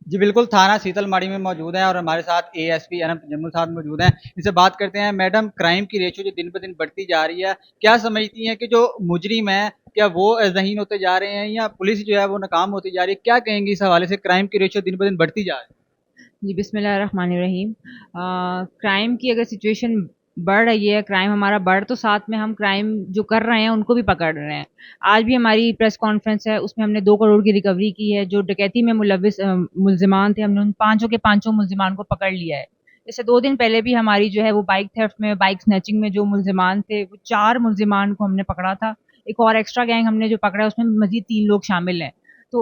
जी बिल्कुल, थाना सीतलमाड़ी में मौजूद हैं और हमारे साथ एएसपी अनंत जम्मू साहब मौजूद हैं। इनसे बात करते हैं। मैडम, क्राइम की रेशियो जो दिन ब दिन बढ़ती जा रही है, क्या समझती हैं कि जो मुजरिम हैं, क्या वो ज़हीन होते जा रहे हैं या पुलिस जो है वो नाकाम होती जा रही है? क्या कहेंगी इस हवाले से, क्राइम की रेशियो दिन ब दिन बढ़ती जा रही है? जी, बिस्मिल्लाहिर्रहमानिर्रहीम। क्राइम की अगर सिचुएशन बढ़ रही है, क्राइम हमारा बढ़ तो साथ में हम क्राइम जो कर रहे हैं उनको भी पकड़ रहे हैं। आज भी हमारी प्रेस कॉन्फ्रेंस है, उसमें हमने 2 करोड़ की रिकवरी की है। जो डकैती में मुलविस मुल्ज़िमान थे, हमने उन पाँचों के पाँचों मुल्ज़िमान को पकड़ लिया है। इससे 2 दिन पहले भी हमारी जो है वो बाइक थेफ्ट में, बाइक स्नैचिंग में जो मुल्ज़िमान थे, वो 4 मुल्ज़िमान को हमने पकड़ा था। एक और एक्स्ट्रा गैंग हमने जो पकड़ा है, उसमें मज़ीद 3 लोग शामिल हैं। तो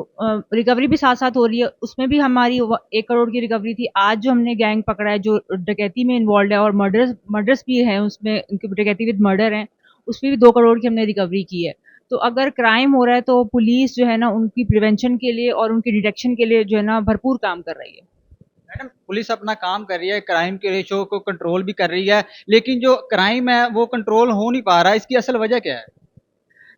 रिकवरी भी साथ-साथ हो रही है, उसमें भी हमारी 1 करोड़ की रिकवरी थी। आज जो हमने गैंग पकड़ा है, जो डकैती में इन्वॉल्व्ड है और मर्डर्स मर्डर्स भी हैं उसमें, उनकी डकैती विद मर्डर हैं, उसमें भी 2 करोड़ की हमने रिकवरी की है। तो अगर क्राइम हो रहा है, तो पुलिस जो है ना, उनकी प्रिवेंशन के लिए और उनकी डिटेक्शन के लिए जो है ना, भरपूर काम कर रही है। मैडम, पुलिस अपना काम कर रही है, क्राइम के रेशियो को कंट्रोल भी कर रही है, लेकिन जो क्राइम है वो कंट्रोल हो नहीं पा रहा है, इसकी असल वजह क्या है?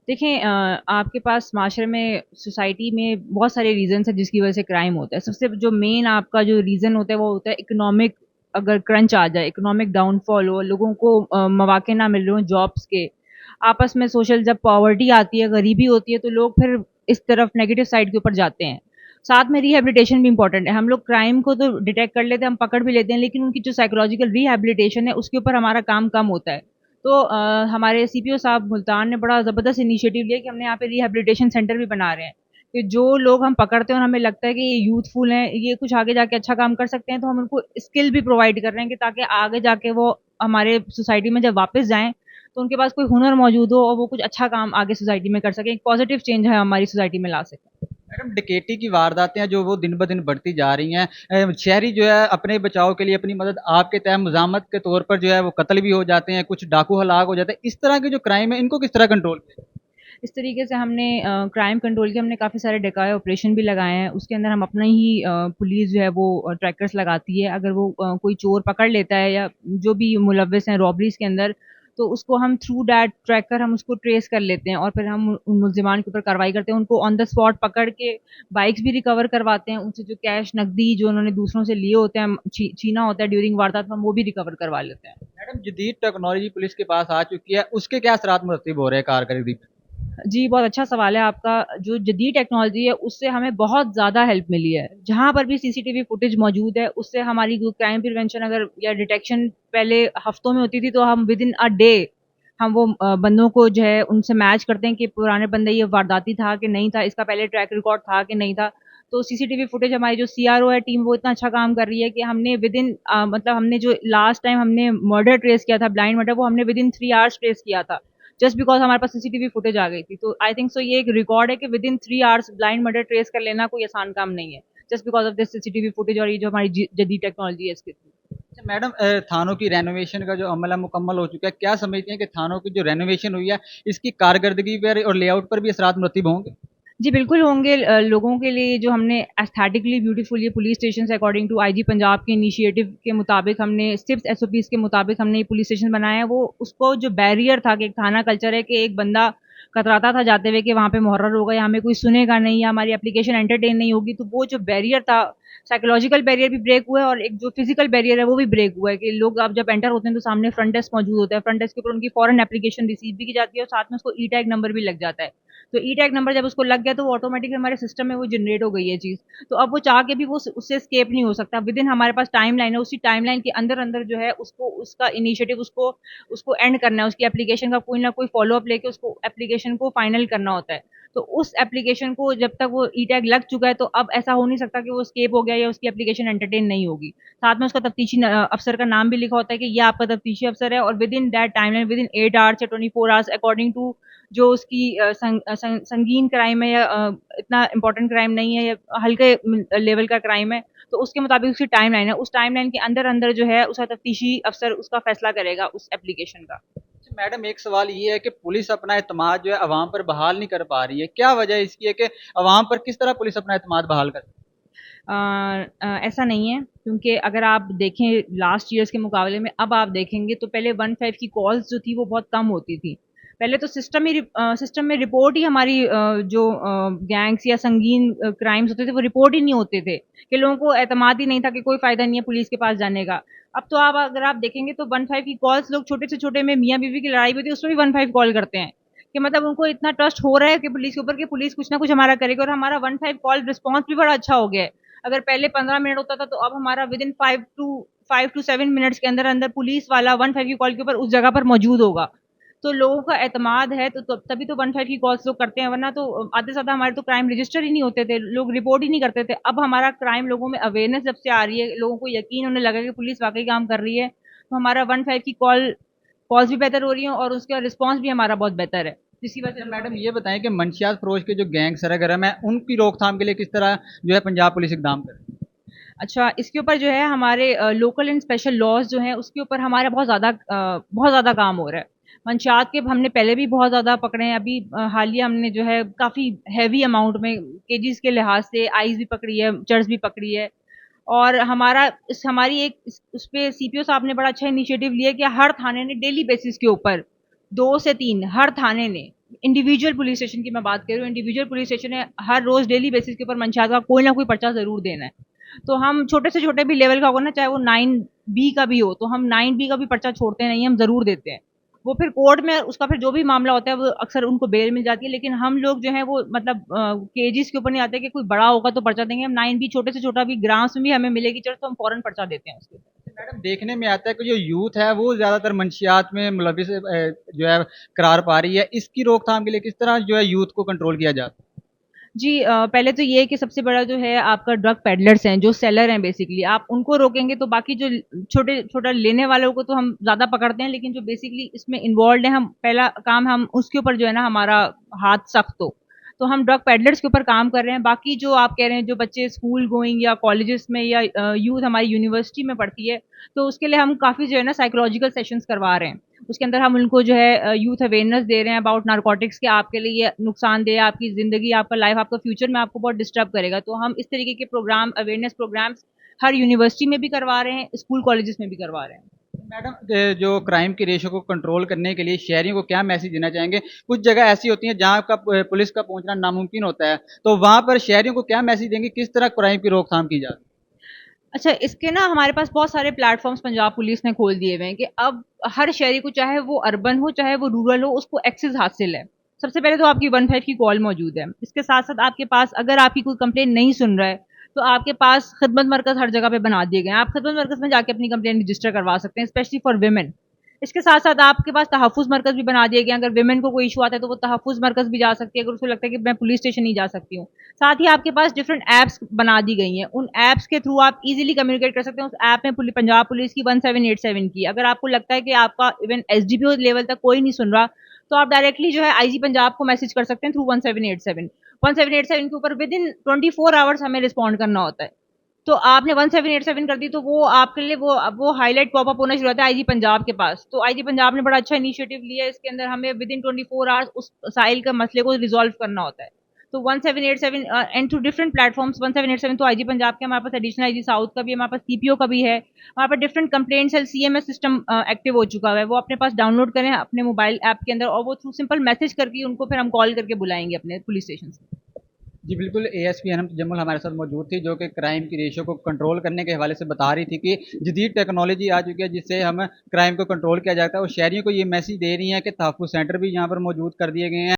देखें, आपके पास माशरे में, सोसाइटी में बहुत सारे रीज़न्स हैं जिसकी वजह से क्राइम होता है। सबसे जो मेन आपका जो रीज़न होता है वो होता है इकोनॉमिक। अगर क्रंच आ जाए, इकोनॉमिक डाउनफॉल हो, लोगों को मौके ना मिल रहे हों जॉब्स के, आपस में सोशल जब पॉवर्टी आती है, गरीबी होती है, तो लोग फिर इस तरफ नेगेटिव साइड के ऊपर जाते हैं। साथ में रिहैबिलिटेशन भी इम्पोर्टेंट है। हम लोग क्राइम को तो डिटेक्ट कर लेते हैं, हम पकड़ भी लेते हैं, लेकिन उनकी जो साइकोलॉजिकल रिहैबिलिटेशन है उसके ऊपर हमारा काम कम होता है। तो हमारे सीपीओ साहब मुल्तान ने बड़ा ज़बरदस्त इनिशिएटिव लिया कि हमने यहाँ पे रिहैबिलिटेशन सेंटर भी बना रहे हैं, कि जो लोग हम पकड़ते हैं और हमें लगता है कि ये यूथफुल हैं, ये कुछ आगे जाके अच्छा काम कर सकते हैं, तो हम उनको स्किल भी प्रोवाइड कर रहे हैं कि ताकि आगे जाके वो हमारे सोसाइटी में जब वापस जाएँ, तो उनके पास कोई हुनर मौजूद हो और वो कुछ अच्छा काम आगे सोसाइटी में कर सकें, एक पॉजिटिव चेंज है हमारी सोसाइटी में ला सकें। मैडम, डकैती की वारदातें हैं जो वो दिन ब दिन बढ़ती जा रही हैं। शहरी जो है अपने बचाव के लिए अपनी मदद आपके तहत मज़ामत के तौर पर जो है वो कत्ल भी हो जाते हैं, कुछ डाकू हलाक हो जाते हैं। इस तरह के जो क्राइम है, इनको किस तरह कंट्रोल किया? इस तरीके से हमने क्राइम कंट्रोल के हमने काफ़ी सारे डकाए ऑपरेशन भी लगाए हैं। उसके अंदर हम अपना ही पुलिस जो है वो ट्रैकर्स लगाती है। अगर वो कोई चोर पकड़ लेता है या जो भी मुलव्विस हैं रॉबरीज़ के अंदर, तो उसको हम थ्रू दैट ट्रैकर हम उसको ट्रेस कर लेते हैं और फिर हम उन मुल्ज़िमान के ऊपर कार्रवाई करते हैं। उनको ऑन द स्पॉट पकड़ के बाइक्स भी रिकवर करवाते हैं। उनसे जो कैश, नकदी जो उन्होंने दूसरों से लिए होते हैं, छीना होता है ड्यूरिंग वारदात, हम वो भी रिकवर करवा लेते हैं। मैडम, जदीद टेक्नोलॉजी पुलिस के पास आ चुकी है, उसके क्या असरात मुरतब हो रहे हैं कारकर्दगी पे? जी, बहुत अच्छा सवाल है आपका। जो जदीद टेक्नोलॉजी है, उससे हमें बहुत ज़्यादा हेल्प मिली है। जहाँ पर भी सीसीटीवी फुटेज मौजूद है, उससे हमारी जो क्राइम प्रिवेंशन अगर या डिटेक्शन पहले हफ्तों में होती थी, तो हम विदिन अ डे हम वो बंदों को जो है उनसे मैच करते हैं कि पुराने बंदे ये वारदाती था कि नहीं था, इसका पहले ट्रैक रिकॉर्ड था कि नहीं था। तो सीसीटीवी फुटेज हमारी जो सीआरओ है टीम, वो इतना अच्छा काम कर रही है कि हमने विदिन मतलब हमने जो लास्ट टाइम हमने मर्डर ट्रेस किया था, ब्लाइंड मर्डर, वो हमने विदिन 3 आवर्स ट्रेस किया था। जस्ट बिकॉज़ हमारे पास सीसीटीवी फुटेज आ गई थी। तो आई थिंक सो ये एक रिकॉर्ड है कि within 3 hours blind murder trace कर लेना कोई आसान काम नहीं है। Just because of this CCTV footage और ये जो हमारी जदीद टेक्नोलॉजी है इसके थ्रू। अच्छा मैडम, थानों की रेनोवेशन का जो अमल है मुकम्मल हो चुका है, क्या समझती हैं कि थानों की जो रेनोवेशन हुई है, इसकी कारकर्दगी पर और लेआउट पर भी असरात मुरतब होंगे? जी, बिल्कुल होंगे। लोगों के लिए जो हमने एस्थेटिकली ब्यूटीफुल ये police stations according to IG Punjab के इनिशिएटिव के मुताबिक हमने स्टिप्स एसओपीज़ के मुताबिक हमने ये पुलिस स्टेशन बनाया है। वो उसको जो बैरियर था कि एक थाना कल्चर है कि एक बंदा कतराता था जाते हुए कि वहाँ पे मुहर्रर होगा या हमें कोई सुनेगा नहीं या हमारी एप्लीकेशन एंटरटेन नहीं होगी, तो वो जो बैरियर था, साइकोलॉजिकल बैरियर भी ब्रेक हुआ है और एक जो फिजिकल बैरियर है वो भी ब्रेक हुआ है कि लोग अब जब एंटर होते हैं तो सामने फ्रंट डेस्क मौजूद होता है। फ्रंट डेस्क के ऊपर उनकी फॉरन एप्लीकेशन रिसीव भी की जाती है और साथ में उसको ई टैग नंबर भी लग जाता है। तो ई टैग नंबर जब उसको लग गया तो वो ऑटोमेटिकली हमारे सिस्टम में वो जनरेट हो गई है चीज़। तो अब वो चाह के भी वो उससे एस्केप नहीं हो सकता। विदिन हमारे पास टाइमलाइन है, उसी टाइमलाइन के अंदर-अंदर जो है उसको उसका इनिशिएटिव उसको उसको एंड करना है। उसकी एप्लीकेशन का कोई ना कोई फ़ॉलो-अप लेके उसको एप्लीकेशन को फाइनल करना होता है। तो उस एप्लीकेशन को जब तक वो ई टैग लग चुका है, तो अब ऐसा हो नहीं सकता कि वो एस्केप हो गया या उसकी एप्लीकेशन एंटरटेन नहीं होगी। साथ में उसका तफ्तीशी अफ़सर का नाम भी लिखा होता है कि ये आपका तफ्तीशी अफ़सर है और within that timeline, within 8 hours या 24 आवर्स अकॉर्डिंग टू जो उसकी संगीन क्राइम है या इतना इम्पोर्टेंट क्राइम नहीं है या हल्के लेवल का क्राइम है, तो उसके मुताबिक उसकी टाइमलाइन है। उस टाइमलाइन के अंदर-अंदर जो है उसका तफ्तीशी अफ़सर उसका फैसला करेगा उस एप्लीकेशन का। अच्छा मैडम, एक सवाल ये है कि पुलिस अपना एतमाद जो है अवाम पर बहाल नहीं कर पा रही है। क्या वजह इसकी है कि अवाम पर किस तरह पुलिस अपना एतमाद बहाल कर? ऐसा नहीं है, क्योंकि अगर आप देखें लास्ट ईयर्स के मुकाबले में अब आप देखेंगे तो पहले 15 की कॉल्स जो थी वो बहुत कम होती थी। पहले तो सिस्टम में रिपोर्ट ही हमारी जो गैंग्स या संगीन क्राइम्स होते थे वो रिपोर्ट ही नहीं होते थे, कि लोगों को एतमाद ही नहीं था कि कोई फायदा नहीं है पुलिस के पास जाने का। अब तो आप अगर आप देखेंगे तो 15 की कॉल्स, लोग छोटे से छोटे में मियाँ बीवी की लड़ाई भी होती है उसमें भी 15 कॉल करते हैं, कि मतलब उनको इतना ट्रस्ट हो रहा है कि पुलिस के ऊपर कि पुलिस कुछ ना कुछ हमारा करेगी, और हमारा 15 कॉल रिस्पॉन्स भी बड़ा अच्छा हो गया है। अगर पहले 15 मिनट होता था तो अब हमारा विद इन 5 to 7 मिनट्स के अंदर अंदर पुलिस वाला 15 की कॉल के ऊपर उस जगह पर मौजूद होगा। तो लोगों का एतमाद है तो तभी तो 15 की कॉल्स लोग करते हैं, वरना तो आधे से ज्यादा हमारे तो क्राइम रजिस्टर ही नहीं होते थे, लोग रिपोर्ट ही नहीं करते थे। अब हमारा क्राइम, लोगों में अवेयरनेस जब से आ रही है, लोगों को यकीन होने लगा कि पुलिस वाकई काम कर रही है, तो हमारा 15 की कॉल्स भी बेहतर हो रही है और उसका रिस्पॉन्स भी हमारा बहुत बेहतर है, जिसकी वजह से मैडम ये बताएं कि मंशियात फरोश के जो गैंग सरगर्म है उनकी रोकथाम के लिए किस तरह जो है पंजाब पुलिस इकदाम करे? अच्छा, इसके ऊपर जो है हमारे लोकल एंड स्पेशल लॉज जो हैं उसके ऊपर हमारा बहुत ज़्यादा काम हो रहा है। मंशियात के हमने पहले भी बहुत ज़्यादा पकड़े हैं, अभी हालिया हमने जो है काफ़ी हैवी अमाउंट में केजीज़ के लिहाज से आइस भी पकड़ी है, चर्स भी पकड़ी है। और हमारी एक उस पे सीपीओ साहब ने बड़ा अच्छा इनिशिएटिव लिया कि हर थाने ने डेली बेसिस के ऊपर 2 से 3 हर थाने ने, इंडिविजुअल पुलिस स्टेशन की मैं बात कर रही हूँ, इंडिविजुअल पुलिस स्टेशन ने हर रोज़ डेली बेसिस के ऊपर मंशियात का कोई ना कोई पर्चा ज़रूर देना है। तो हम छोटे से छोटे भी लेवल का होगा ना, चाहे वो 9B का भी हो, तो हम 9B का भी पर्चा छोड़ते नहीं, हम ज़रूर देते हैं। वो फिर कोर्ट में उसका फिर जो भी मामला होता है वो अक्सर उनको बेल मिल जाती है, लेकिन हम लोग जो है वो मतलब केजीज के ऊपर नहीं आते कि कोई बड़ा होगा तो पर्चा देंगे, हम 9B छोटे से छोटा भी ग्राम्स में भी हमें मिलेगी चर्च तो हम फौरन पर्चा देते हैं उसके ऊपर। मैडम देखने में आता है कि जो यूथ है वो ज्यादातर मंशियात में मुलविस जो है करार पा रही है, इसकी रोकथाम के लिए किस तरह जो है यूथ को कंट्रोल किया जाता है? जी पहले तो ये है कि सबसे बड़ा जो है आपका ड्रग पेडलर्स हैं, जो सेलर हैं बेसिकली, आप उनको रोकेंगे तो बाकी जो छोटा लेने वालों को तो हम ज़्यादा पकड़ते हैं, लेकिन जो बेसिकली इसमें इन्वॉल्व है, हम पहला काम हम उसके ऊपर जो है ना हमारा हाथ सख्त हो। तो हम ड्रग पेडलर्स के ऊपर काम कर रहे हैं। बाकी जो आप कह रहे हैं जो बच्चे स्कूल गोइंग या कॉलेजेस में या यूथ हमारी यूनिवर्सिटी में पढ़ती है, तो उसके लिए हम काफ़ी जो है ना साइकोलॉजिकल सेशंस करवा रहे हैं। उसके अंदर हम उनको जो है यूथ अवेयरनेस दे रहे हैं अबाउट नारकोटिक्स के, आपके लिए ये नुकसानदेह, आपकी ज़िंदगी, आपका लाइफ, आपका फ्यूचर में आपको बहुत डिस्टर्ब करेगा। तो हम इस तरीके के प्रोग्राम, अवेयरनेस प्रोग्राम्स हर यूनिवर्सिटी में भी करवा रहे हैं, स्कूल कॉलेजेस में भी करवा रहे हैं। मैडम जो क्राइम की रेशो को कंट्रोल करने के लिए शहरियों को क्या मैसेज देना चाहेंगे? कुछ जगह ऐसी होती हैं जहाँ का पुलिस का पहुंचना नामुमकिन होता है, तो वहां पर शहरियों को क्या मैसेज देंगे, किस तरह क्राइम की रोकथाम की जाए? अच्छा, इसके ना हमारे पास बहुत सारे प्लेटफॉर्म्स पंजाब पुलिस ने खोल दिए हुए हैं कि अब हर शहरी को, चाहे वो अर्बन हो चाहे वो रूरल हो, उसको एक्सेस हासिल है। सबसे पहले तो आपकी 15 की कॉल मौजूद है। इसके साथ साथ आपके पास अगर आपकी कोई कंप्लेन नहीं सुन रहा है तो आपके पास खिदमत मरकज हर जगह पे बना दिए गए हैं, आप खिदमत मरकज में जाके अपनी कंप्लेन रजिस्टर करवा सकते हैं, स्पेशली फॉर वेमेन। इसके साथ साथ आपके पास तहफ़्फ़ुज़ मरकज़ भी बना दिए गए हैं, अगर विमेन को कोई इशू आता है तो वो तहफ़्फ़ुज़ मरकज़ भी जा सकती है, अगर उसको लगता है कि मैं पुलिस स्टेशन नहीं जा सकती हूँ। साथ ही आपके पास डिफरेंट ऐप्स बना दी गई हैं, उन ऐप्स के थ्रू आप इजीली कम्युनिकेट कर सकते हैं। उस ऐप में पंजाब पुलिस की 1787 की, अगर आपको लगता है कि आपका इवन एसडीपीओ लेवल तक कोई नहीं सुन रहा, तो आप डायरेक्टली जो है आईजी पंजाब को मैसेज कर सकते हैं थ्रू 1787। 1787 के ऊपर विद इन 24 आवर्स हमें रिस्पॉन्ड करना होता है। तो आपने 1787 कर दी तो वो आपके लिए वो हाईलाइट पॉपअप होना शुरू होता है आईजी पंजाब के पास। तो आईजी पंजाब ने बड़ा अच्छा इनिशिएटिव लिया है, इसके अंदर हमें विद इन 24 आवर्स उस साइल का मसले को रिजॉल्व करना होता है। तो 1787 एंड थ्रू डिफरेंट प्लेटफॉर्म्स, 1787 तो आईजी पंजाब के, हमारे पास एडिशनल आईजी साउथ का भी है, हमारे पास सीपीओ का भी है, हमारे पास different complaint cell CMS system active हो चुका है। वो अपने पास डाउनलोड करें अपने मोबाइल ऐप के अंदर, और वो थ्रू सिंपल मैसेज करके उनको फिर हम कॉल करके बुलाएंगे अपने पुलिस स्टेशन से। जी बिल्कुल, एएसपी अनंत जम्मल हमारे साथ मौजूद थी जो कि क्राइम की रेशो को कंट्रोल करने के हवाले से बता रही थी कि जदीद टेक्नोलॉजी आ चुकी है जिससे हम क्राइम को कंट्रोल किया जाता है, और शहरियों को ये मैसेज दे रही हैं कि तहफ़्फ़ुज़ सेंटर भी यहाँ पर मौजूद कर दिए गए हैं।